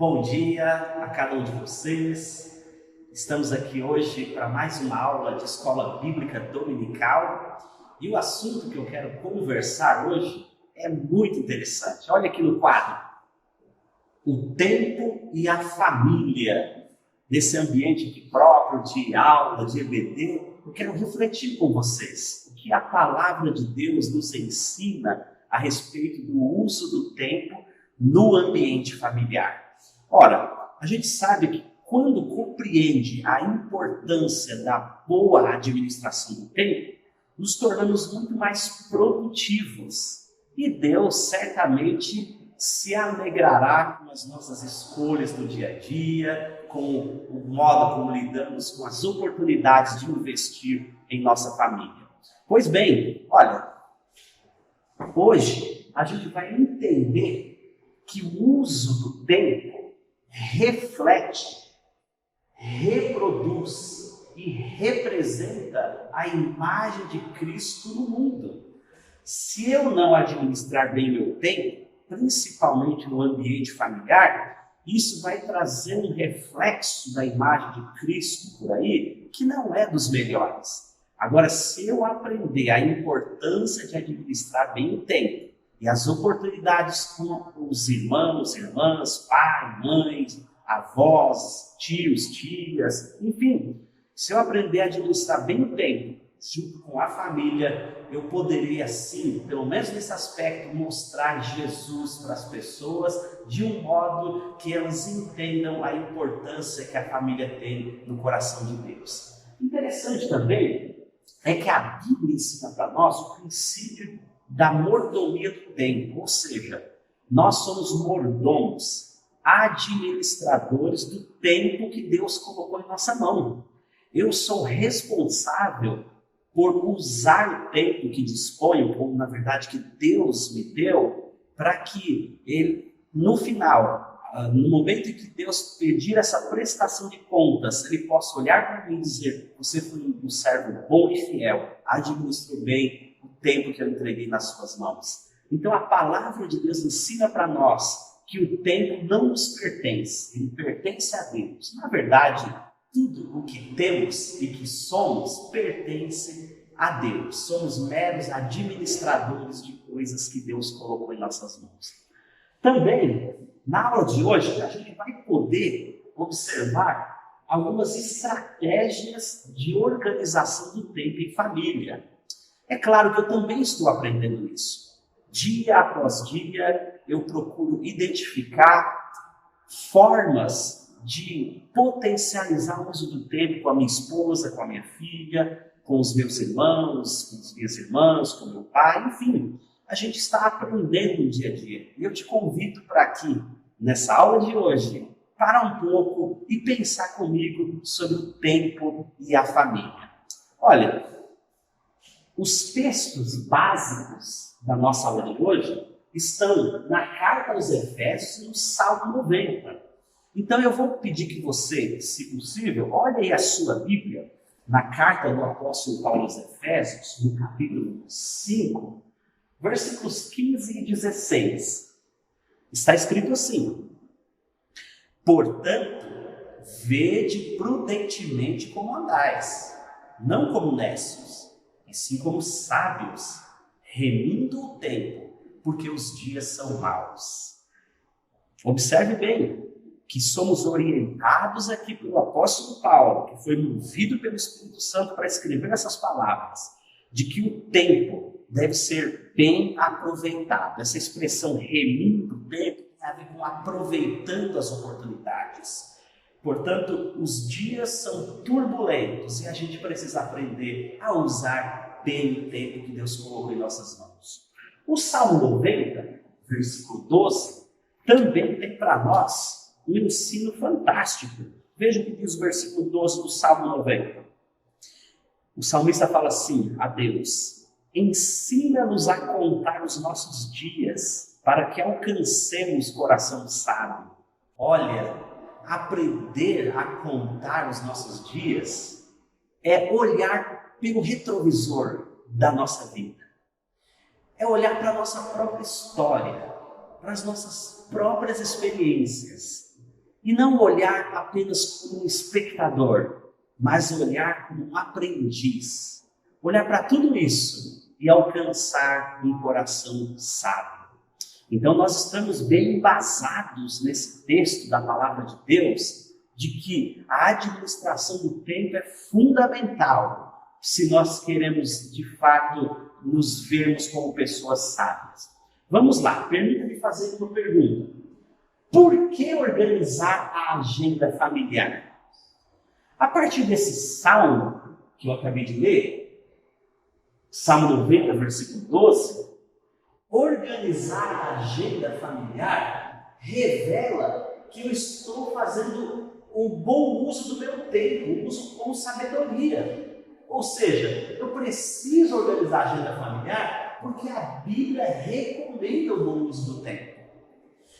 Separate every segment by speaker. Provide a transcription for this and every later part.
Speaker 1: Bom dia a cada um de vocês. Estamos aqui hoje para mais uma aula de Escola Bíblica Dominical e o assunto que eu quero conversar hoje é muito interessante. Olha aqui no quadro: o tempo e a família. Nesse ambiente aqui próprio de aula, de EBD, eu quero refletir com vocês o que a palavra de Deus nos ensina a respeito do uso do tempo no ambiente familiar. Ora, a gente sabe que quando compreende a importância da boa administração do tempo, nos tornamos muito mais produtivos. E Deus certamente se alegrará com as nossas escolhas do dia a dia, com o modo como lidamos com as oportunidades de investir em nossa família. Pois bem, olha, hoje a gente vai entender que o uso do tempo reflete, reproduz e representa a imagem de Cristo no mundo. Se eu não administrar bem meu tempo, principalmente no ambiente familiar, isso vai trazer um reflexo da imagem de Cristo por aí, que não é dos melhores. Agora, se eu aprender a importância de administrar bem o tempo e as oportunidades com os irmãos, irmãs, pai, mães, avós, tios, tias, enfim, se eu aprender a administrar bem o tempo junto com a família, eu poderia, assim, pelo menos nesse aspecto, mostrar Jesus para as pessoas de um modo que elas entendam a importância que a família tem no coração de Deus. Interessante também é que a Bíblia ensina para nós o princípio da mordomia do tempo, ou seja, nós somos mordomos, administradores do tempo que Deus colocou em nossa mão. Eu sou responsável por usar o tempo que disponho, ou na verdade que Deus me deu, para que ele, no final, no momento em que Deus pedir essa prestação de contas, ele possa olhar para mim e dizer: você foi um servo bom e fiel, administrou bem o tempo que eu entreguei nas suas mãos. Então a palavra de Deus ensina para nós que o tempo não nos pertence, ele pertence a Deus. Na verdade, tudo o que temos e que somos pertence a Deus. Somos meros administradores de coisas que Deus colocou em nossas mãos. Também, na aula de hoje, a gente vai poder observar algumas estratégias de organização do tempo em família. É claro que eu também estou aprendendo isso. Dia após dia, eu procuro identificar formas de potencializar o uso do tempo com a minha esposa, com a minha filha, com os meus irmãos, com as minhas irmãs, com meu pai, enfim. A gente está aprendendo no dia a dia. E eu te convido para aqui, nessa aula de hoje, parar um pouco e pensar comigo sobre o tempo e a família. Olha, os textos básicos da nossa aula de hoje estão na Carta aos Efésios e no Salmo 90. Então eu vou pedir que você, se possível, olhe aí a sua Bíblia, na carta do apóstolo Paulo aos Efésios, no capítulo 5, versículos 15 e 16. Está escrito assim: portanto, vede prudentemente como andais, não como necios, e sim como sábios, remindo o tempo, porque os dias são maus. Observe bem que somos orientados aqui pelo apóstolo Paulo, que foi movido pelo Espírito Santo para escrever essas palavras, de que o tempo deve ser bem aproveitado. Essa expressão remindo o tempo tem a ver com aproveitando as oportunidades. Portanto, os dias são turbulentos e a gente precisa aprender a usar bem o tempo que Deus colocou em nossas mãos. O Salmo 90, versículo 12, também tem para nós um ensino fantástico. Veja o que diz o versículo 12 do Salmo 90. O salmista fala assim a Deus: ensina-nos a contar os nossos dias, para que alcancemos coração sábio. Olha, aprender a contar os nossos dias é olhar pelo retrovisor da nossa vida. É olhar para a nossa própria história, para as nossas próprias experiências E não olhar apenas como um espectador, mas olhar como um aprendiz. Olhar para tudo isso e alcançar um coração sábio. Então nós estamos bem embasados nesse texto da palavra de Deus, de que a administração do tempo é fundamental se nós queremos de fato nos vermos como pessoas sábias. Vamos lá, permita-me fazer uma pergunta. Por que organizar a agenda familiar? A partir desse salmo que eu acabei de ler, Salmo 90, versículo 12, organizar a agenda familiar revela que eu estou fazendo um bom uso do meu tempo, um uso com sabedoria. Ou seja, eu preciso organizar a agenda familiar porque a Bíblia recomenda o bom uso do tempo.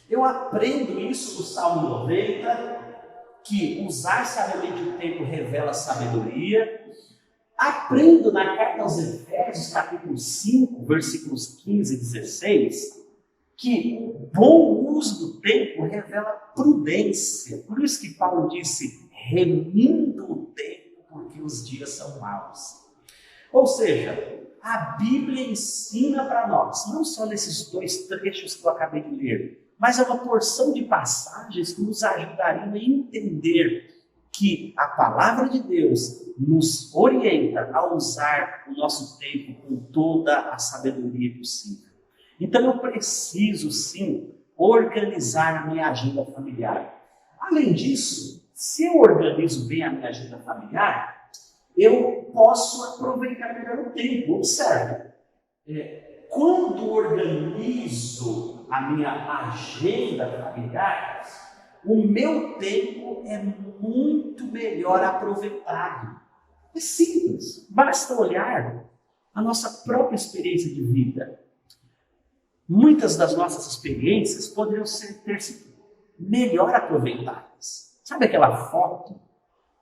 Speaker 1: Eu aprendo isso no Salmo 90, que usar sabiamente o tempo revela sabedoria. Aprendo na carta aos Efésios, capítulo 5, versículos 15 e 16, que o bom uso do tempo revela prudência. Por isso que Paulo disse, remindo o tempo, porque os dias são maus. Ou seja, a Bíblia ensina para nós, não só nesses dois trechos que eu acabei de ler, mas é uma porção de passagens que nos ajudariam a entender que a palavra de Deus nos orienta a usar o nosso tempo com toda a sabedoria possível. Então eu preciso sim organizar a minha agenda familiar. Além disso, se eu organizo bem a minha agenda familiar, eu posso aproveitar melhor o tempo. Observe, quando organizo a minha agenda familiar, o meu tempo é muito melhor aproveitado. É simples, basta olhar a nossa própria experiência de vida. Muitas das nossas experiências poderiam ter sido melhor aproveitadas. Sabe aquela foto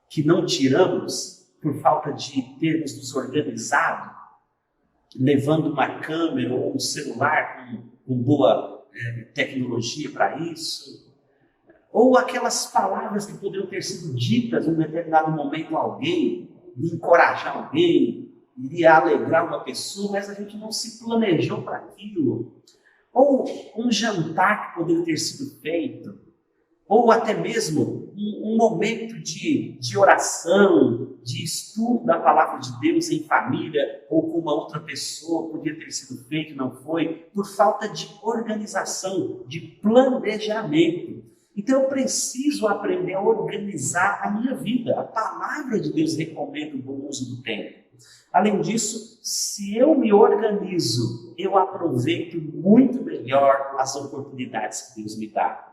Speaker 1: que não tiramos por falta de termos nos organizado, levando uma câmera ou um celular com boa tecnologia para isso? Ou aquelas palavras que poderiam ter sido ditas em um determinado momento a alguém, encorajar alguém, iria alegrar uma pessoa, mas a gente não se planejou para aquilo. Ou um jantar que poderia ter sido feito, ou até mesmo um momento de oração, de estudo da palavra de Deus em família, ou com uma outra pessoa, podia ter sido feito, não foi, por falta de organização, de planejamento. Então eu preciso aprender a organizar a minha vida. A palavra de Deus recomenda o bom uso do tempo. Além disso, se eu me organizo, eu aproveito muito melhor as oportunidades que Deus me dá.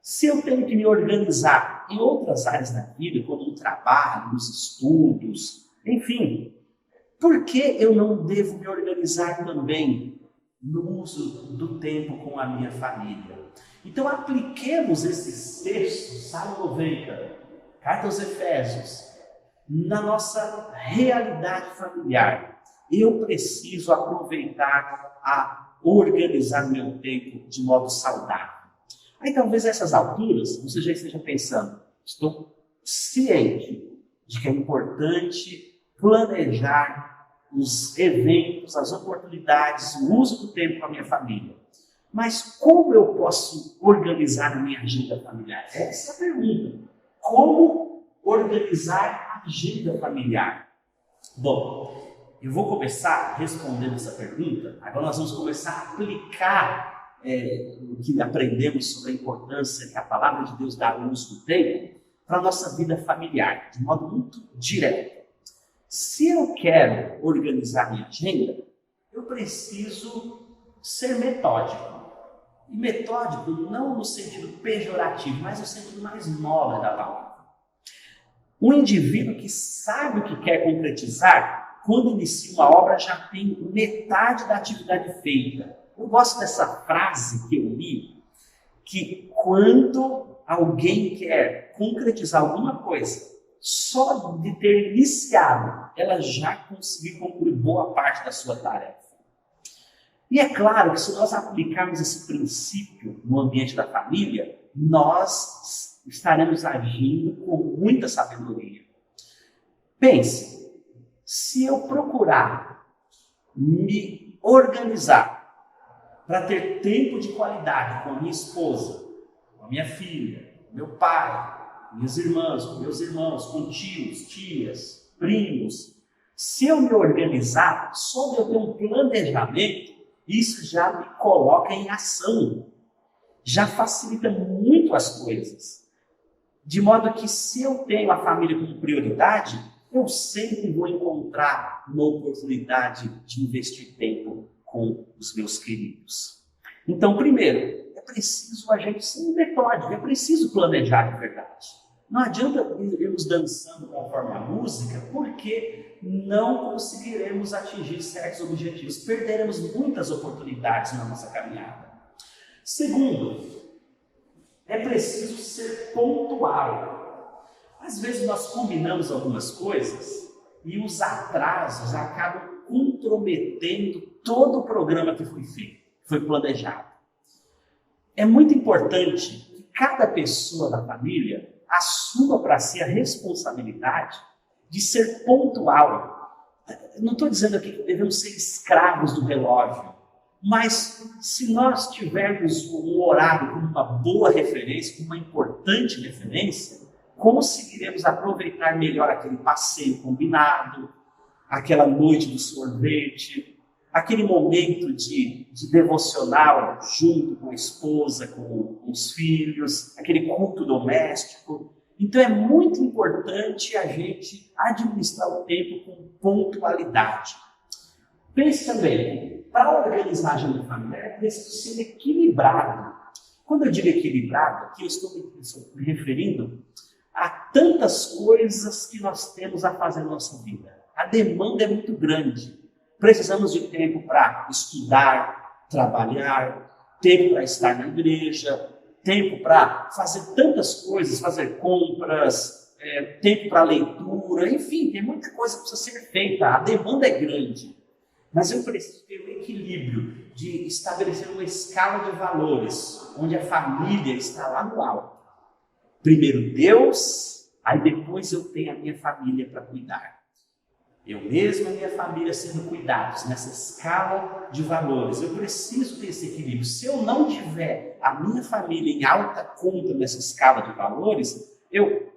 Speaker 1: Se eu tenho que me organizar em outras áreas da vida, como no trabalho, nos estudos, enfim, por que eu não devo me organizar também no uso do tempo com a minha família? Então apliquemos esses textos, Salmo 90, Carta aos Efésios, na nossa realidade familiar. Eu preciso aproveitar a organizar meu tempo de modo saudável. Aí talvez a essas alturas você já esteja pensando, estou ciente de que é importante planejar os eventos, as oportunidades, o uso do tempo com a minha família. Mas como eu posso organizar a minha agenda familiar? Essa é a pergunta. Como organizar a agenda familiar? Bom, eu vou começar respondendo essa pergunta. Agora nós vamos começar a aplicar o que aprendemos sobre a importância que a palavra de Deus dá ao uso do tempo para a nossa vida familiar, de modo muito direto. Se eu quero organizar minha agenda, eu preciso ser metódico. E metódico não no sentido pejorativo, mas no sentido mais nobre da palavra. Um indivíduo que sabe o que quer concretizar, quando inicia uma obra, já tem metade da atividade feita. Eu gosto dessa frase que eu li, que quando alguém quer concretizar alguma coisa, só de ter iniciado, ela já conseguiu concluir boa parte da sua tarefa. E é claro que se nós aplicarmos esse princípio no ambiente da família, nós estaremos agindo com muita sabedoria. Pense, se eu procurar me organizar para ter tempo de qualidade com a minha esposa, com a minha filha, meu pai, minhas irmãs, com meus irmãos, com tios, tias, primos, se eu me organizar, só de eu ter um planejamento, isso já me coloca em ação, já facilita muito as coisas. De modo que se eu tenho a família como prioridade, eu sempre vou encontrar uma oportunidade de investir tempo com os meus queridos. Então, primeiro, é preciso a gente ser metódico, é preciso planejar de verdade. Não adianta irmos dançando conforme a música, porque não conseguiremos atingir certos objetivos. Perderemos muitas oportunidades na nossa caminhada. Segundo, é preciso ser pontual. Às vezes nós combinamos algumas coisas e os atrasos acabam comprometendo todo o programa que foi feito, que foi planejado. É muito importante que cada pessoa da família assuma para si a responsabilidade de ser pontual. Não estou dizendo aqui que devemos ser escravos do relógio, mas se nós tivermos um horário como uma boa referência, como uma importante referência, conseguiremos aproveitar melhor aquele passeio combinado, aquela noite do sorvete, aquele momento de devocional junto com a esposa, com os filhos, aquele culto doméstico. Então é muito importante a gente administrar o tempo com pontualidade. Pense também, para organizar a agenda familiar é preciso ser equilibrado. Quando eu digo equilibrado, aqui eu estou me referindo a tantas coisas que nós temos a fazer na nossa vida. A demanda é muito grande. Precisamos de tempo para estudar, trabalhar, tempo para estar na igreja, tempo para fazer tantas coisas, fazer compras, tempo para leitura, enfim, tem muita coisa que precisa ser feita. A demanda é grande. Mas eu preciso ter um equilíbrio de estabelecer uma escala de valores, onde a família está lá no alto. Primeiro Deus, aí depois eu tenho a minha família para cuidar. Eu mesmo e a minha família sendo cuidados nessa escala de valores. Eu preciso ter esse equilíbrio. Se eu não tiver a minha família em alta conta nessa escala de valores, eu,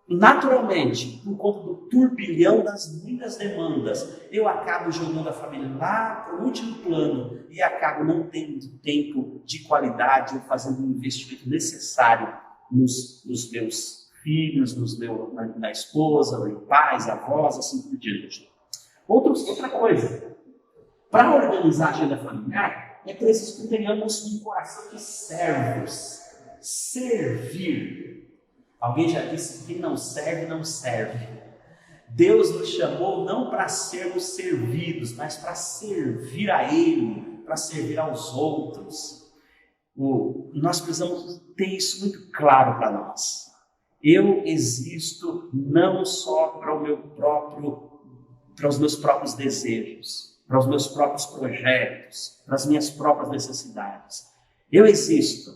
Speaker 1: naturalmente, por conta do turbilhão das muitas demandas, eu acabo jogando a família lá para o último plano e acabo não tendo tempo de qualidade ou fazendo o investimento necessário nos meus filhos, na esposa, em pais, avós, assim por diante. Outra coisa, para organizar a agenda familiar, é preciso que tenhamos um coração de servos. Servir. Alguém já disse que quem não serve, não serve. Deus nos chamou não para sermos servidos, mas para servir a Ele, para servir aos outros. Nós precisamos ter isso muito claro para nós. Eu existo não só para os meus próprios desejos, para os meus próprios projetos, para as minhas próprias necessidades. Eu existo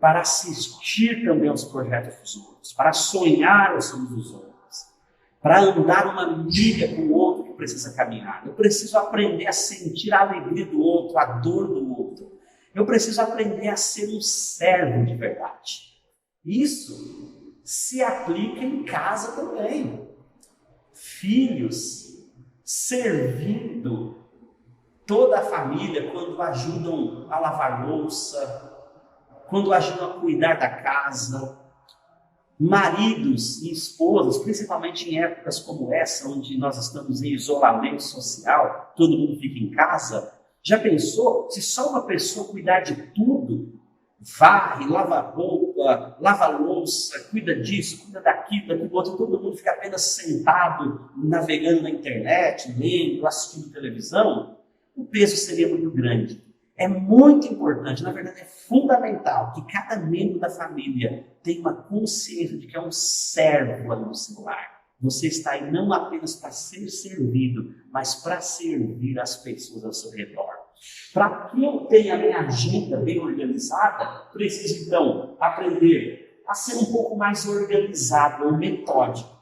Speaker 1: para assistir também aos projetos dos outros, para sonhar os sonhos dos outros, para andar uma milha com o outro que precisa caminhar. Eu preciso aprender a sentir a alegria do outro, a dor do outro. Eu preciso aprender a ser um servo de verdade. Isso se aplica em casa também. Filhos servindo toda a família quando ajudam a lavar louça, quando ajudam a cuidar da casa. Maridos e esposas, principalmente em épocas como essa, onde nós estamos em isolamento social, todo mundo fica em casa. Já pensou se só uma pessoa cuidar de tudo? Varre, lava roupa, lava louça, cuida disso, cuida daquilo outro, todo mundo fica apenas sentado, navegando na internet, lendo, assistindo televisão, o peso seria muito grande. É muito importante, na verdade é fundamental, que cada membro da família tenha uma consciência de que é um servo ali no seu lar. Você está aí não apenas para ser servido, mas para servir as pessoas ao seu redor. Para que eu tenha a minha agenda bem organizada, preciso então aprender a ser um pouco mais organizado ou metódico.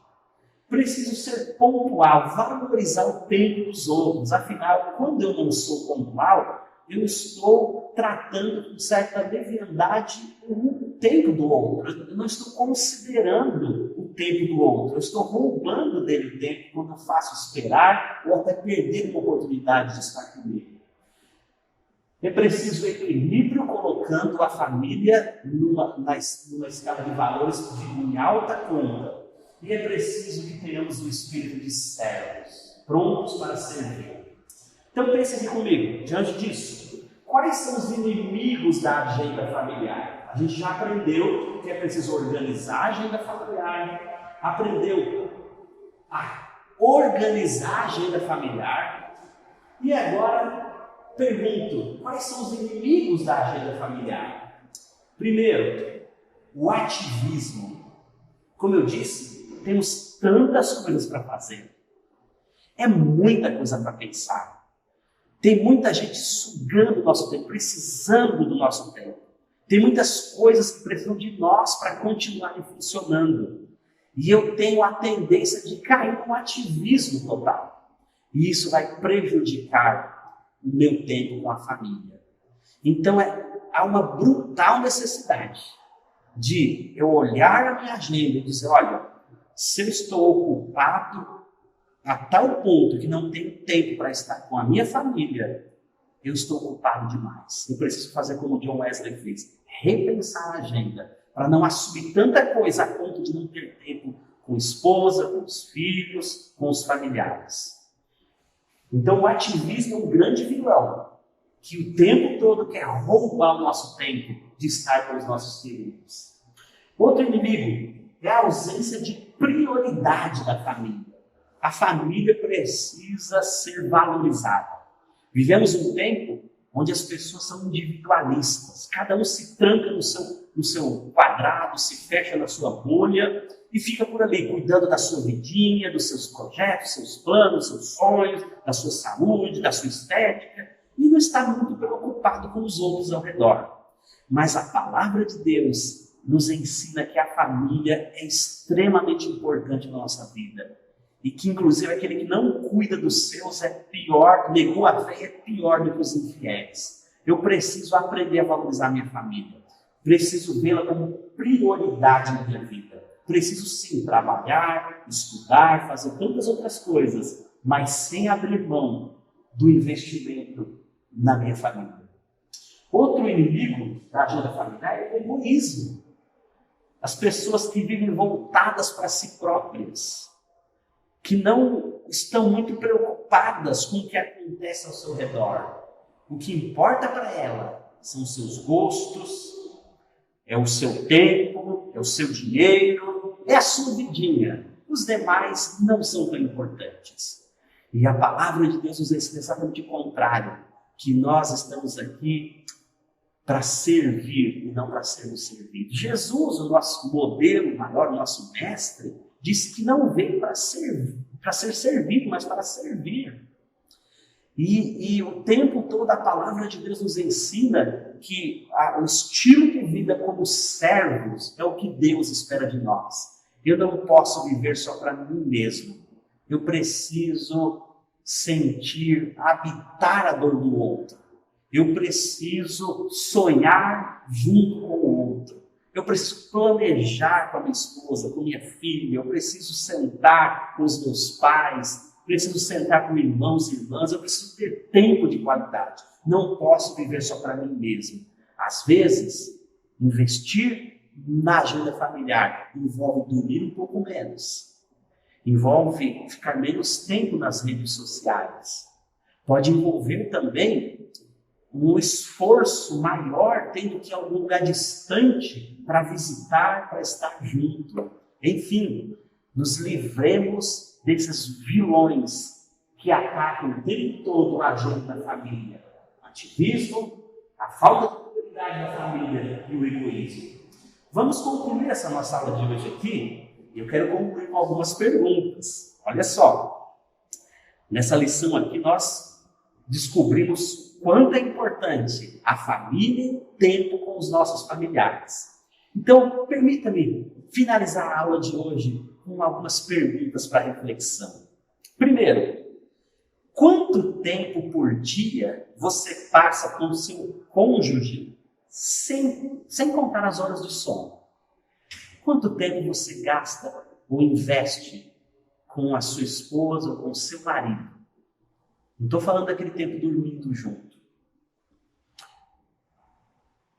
Speaker 1: Preciso ser pontual, valorizar o tempo dos outros. Afinal, quando eu não sou pontual, eu estou tratando com certa leviandade o tempo do outro. Eu não estou considerando o tempo do outro. Eu estou roubando dele tempo quando eu faço esperar ou até perder uma oportunidade de estar comigo. É preciso equilíbrio, colocando a família numa escala de valores em alta conta. E é preciso que tenhamos o espírito de servos, prontos para servir. Então pense aqui comigo, diante disso, quais são os inimigos da agenda familiar? A gente já aprendeu que é preciso organizar a agenda familiar, aprendeu a organizar a agenda familiar, e agora pergunto, quais são os inimigos da agenda familiar? Primeiro, o ativismo. Como eu disse, temos tantas coisas para fazer. É muita coisa para pensar. Tem muita gente sugando o nosso tempo, precisando do nosso tempo. Tem muitas coisas que precisam de nós para continuarem funcionando. E eu tenho a tendência de cair no ativismo total. E isso vai prejudicar o meu tempo com a família. Então há uma brutal necessidade de eu olhar a minha agenda e dizer, olha, se eu estou ocupado a tal ponto que não tenho tempo para estar com a minha família, eu estou ocupado demais. Eu preciso fazer como John Wesley fez, repensar a agenda, para não assumir tanta coisa a ponto de não ter tempo com a esposa, com os filhos, com os familiares. Então o ativismo é um grande vilão, que o tempo todo quer roubar o nosso tempo de estar com os nossos queridos. Outro inimigo é a ausência de prioridade da família. A família precisa ser valorizada. Vivemos um tempo onde as pessoas são individualistas. Cada um se tranca no seu quadrado, se fecha na sua bolha e fica por ali, cuidando da sua vidinha, dos seus projetos, seus planos, seus sonhos, da sua saúde, da sua estética, e não está muito preocupado com os outros ao redor. Mas a palavra de Deus nos ensina que a família é extremamente importante na nossa vida. E que, inclusive, aquele que não cuida dos seus é pior, negou a fé, é pior do que os infiéis. Eu preciso aprender a valorizar a minha família. Preciso vê-la como prioridade na minha vida. Preciso, sim, trabalhar, estudar, fazer tantas outras coisas, mas sem abrir mão do investimento na minha família. Outro inimigo da agenda familiar é o egoísmo. As pessoas que vivem voltadas para si próprias, que não estão muito preocupadas com o que acontece ao seu redor. O que importa para ela são os seus gostos, é o seu tempo, é o seu dinheiro, é a sua vidinha. Os demais não são tão importantes. E a palavra de Deus nos ensina exatamente o contrário, que nós estamos aqui para servir e não para sermos servidos. Jesus, o nosso modelo maior, o nosso mestre, disse que não veio para ser servido, mas para servir. E o tempo todo a palavra de Deus nos ensina que o estilo de vida como servos é o que Deus espera de nós. Eu não posso viver só para mim mesmo. Eu preciso sentir, habitar a dor do outro. Eu preciso sonhar junto com o outro. Eu preciso planejar com a minha esposa, com minha filha. Eu preciso sentar com os meus pais. Preciso sentar com irmãos e irmãs. Eu preciso ter tempo de qualidade. Não posso viver só para mim mesmo. Às vezes, investir na agenda familiar envolve dormir um pouco menos. Envolve ficar menos tempo nas redes sociais. Pode envolver também um esforço maior, tendo que ir a algum lugar distante para visitar, para estar junto. Enfim, nos livremos desses vilões que atacam o tempo todo a agenda da família. O ativismo, a falta de prioridade da família e o egoísmo. Vamos concluir essa nossa aula de hoje aqui. Eu quero concluir com algumas perguntas. Olha só, nessa lição aqui nós descobrimos quanto é importante a família e o tempo com os nossos familiares. Então, permita-me finalizar a aula de hoje com algumas perguntas para reflexão. Primeiro, quanto tempo por dia você passa com o seu cônjuge sem contar as horas de sono? Quanto tempo você gasta ou investe com a sua esposa ou com o seu marido? Não estou falando daquele tempo dormindo junto.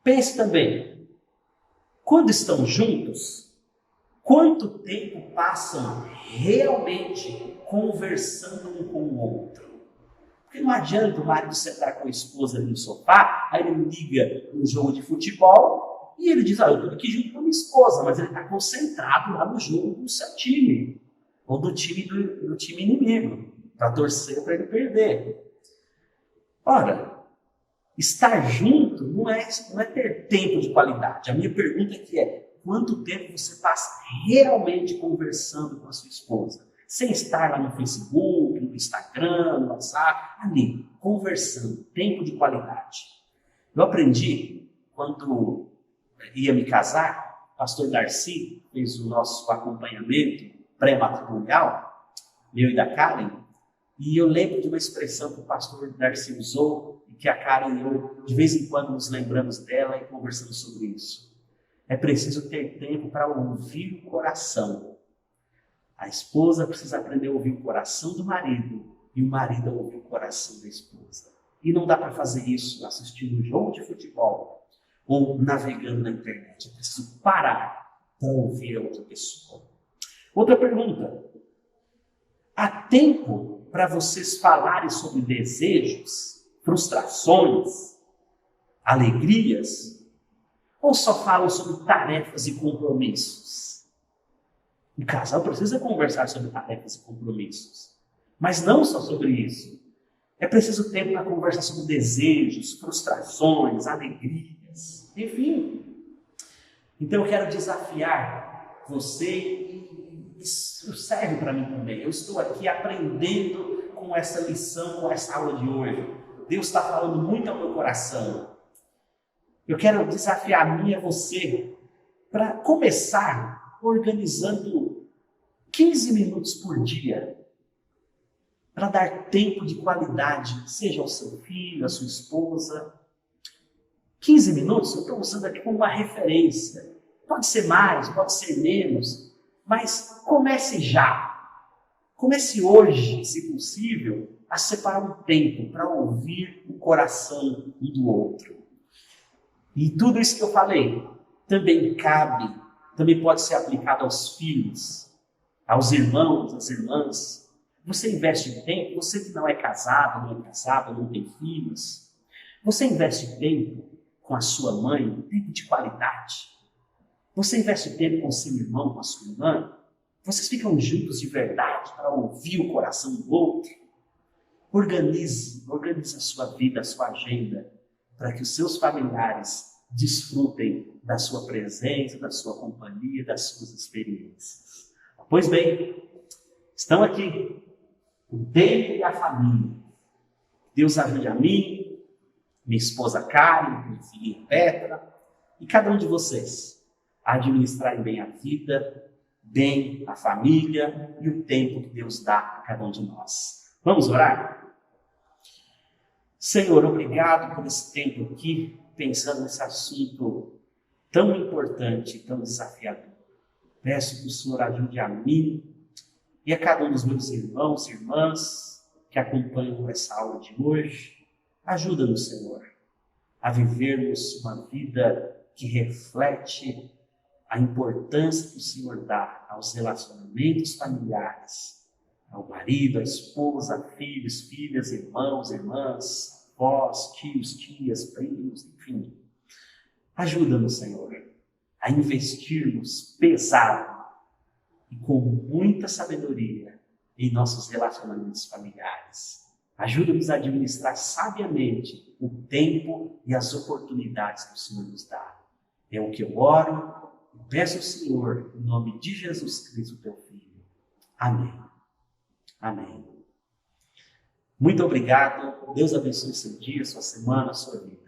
Speaker 1: Pense também, quando estão juntos, quanto tempo passam realmente conversando um com o outro? Porque não adianta o marido sentar com a esposa ali no sofá, aí ele liga no jogo de futebol e ele diz, eu estou aqui junto com a minha esposa, mas ele está concentrado lá no jogo do seu time, ou do time inimigo, para torcer para ele perder. Ora, estar junto não é ter tempo de qualidade. A minha pergunta aqui é, quanto tempo você passa realmente conversando com a sua esposa? Sem estar lá no Facebook, no Instagram, no WhatsApp, ali, conversando, tempo de qualidade. Eu aprendi, quando ia me casar, o pastor Darcy fez o nosso acompanhamento pré-matrimonial, meu e da Karen, e eu lembro de uma expressão que o pastor Darcy usou, e que a Karen e eu, de vez em quando, nos lembramos dela e conversamos sobre isso. É preciso ter tempo para ouvir o coração. A esposa precisa aprender a ouvir o coração do marido e o marido a ouvir o coração da esposa. E não dá para fazer isso assistindo um jogo de futebol ou navegando na internet. É preciso parar para ouvir a outra pessoa. Outra pergunta. Há tempo para vocês falarem sobre desejos, frustrações, alegrias? Ou só falam sobre tarefas e compromissos? O casal precisa conversar sobre tarefas e compromissos. Mas não só sobre isso. É preciso tempo para conversar sobre desejos, frustrações, alegrias, enfim. Então eu quero desafiar você, e isso serve para mim também. Eu estou aqui aprendendo com essa lição, com essa aula de hoje. Deus está falando muito ao meu coração. Eu quero desafiar a mim e a você para começar organizando 15 minutos por dia para dar tempo de qualidade, seja ao seu filho, à sua esposa. 15 minutos, eu estou usando aqui como uma referência. Pode ser mais, pode ser menos, mas comece já. Comece hoje, se possível, a separar um tempo para ouvir o coração um do outro. E tudo isso que eu falei também pode ser aplicado aos filhos, aos irmãos, às irmãs. Você investe tempo, você que não é casado, não tem filhos, você investe tempo com a sua mãe, tempo de qualidade. Você investe tempo com o seu irmão, com a sua irmã. Vocês ficam juntos de verdade para ouvir o coração do outro. Organize a sua vida, a sua agenda, para que os seus familiares desfrutem da sua presença, da sua companhia, das suas experiências. Pois bem, estão aqui o tempo e a família. Deus ajude a mim, minha esposa Karen, minha filha Petra, e cada um de vocês a administrarem bem a vida, bem a família e o tempo que Deus dá a cada um de nós. Vamos orar? Senhor, obrigado por esse tempo aqui, pensando nesse assunto tão importante, tão desafiador. Peço que o Senhor ajude a mim e a cada um dos meus irmãos e irmãs que acompanham essa aula de hoje. Ajuda-nos, Senhor, a vivermos uma vida que reflete a importância que o Senhor dá aos relacionamentos familiares, ao marido, à esposa, filhos, filhas, irmãos, irmãs, avós, tios, tias, primos, enfim. Ajuda-nos, Senhor, a investirmos pesado e com muita sabedoria em nossos relacionamentos familiares. Ajuda-nos a administrar sabiamente o tempo e as oportunidades que o Senhor nos dá. É o que eu oro e peço ao Senhor, em nome de Jesus Cristo, teu Filho. Amém. Amém. Muito obrigado. Deus abençoe seu dia, sua semana, sua vida.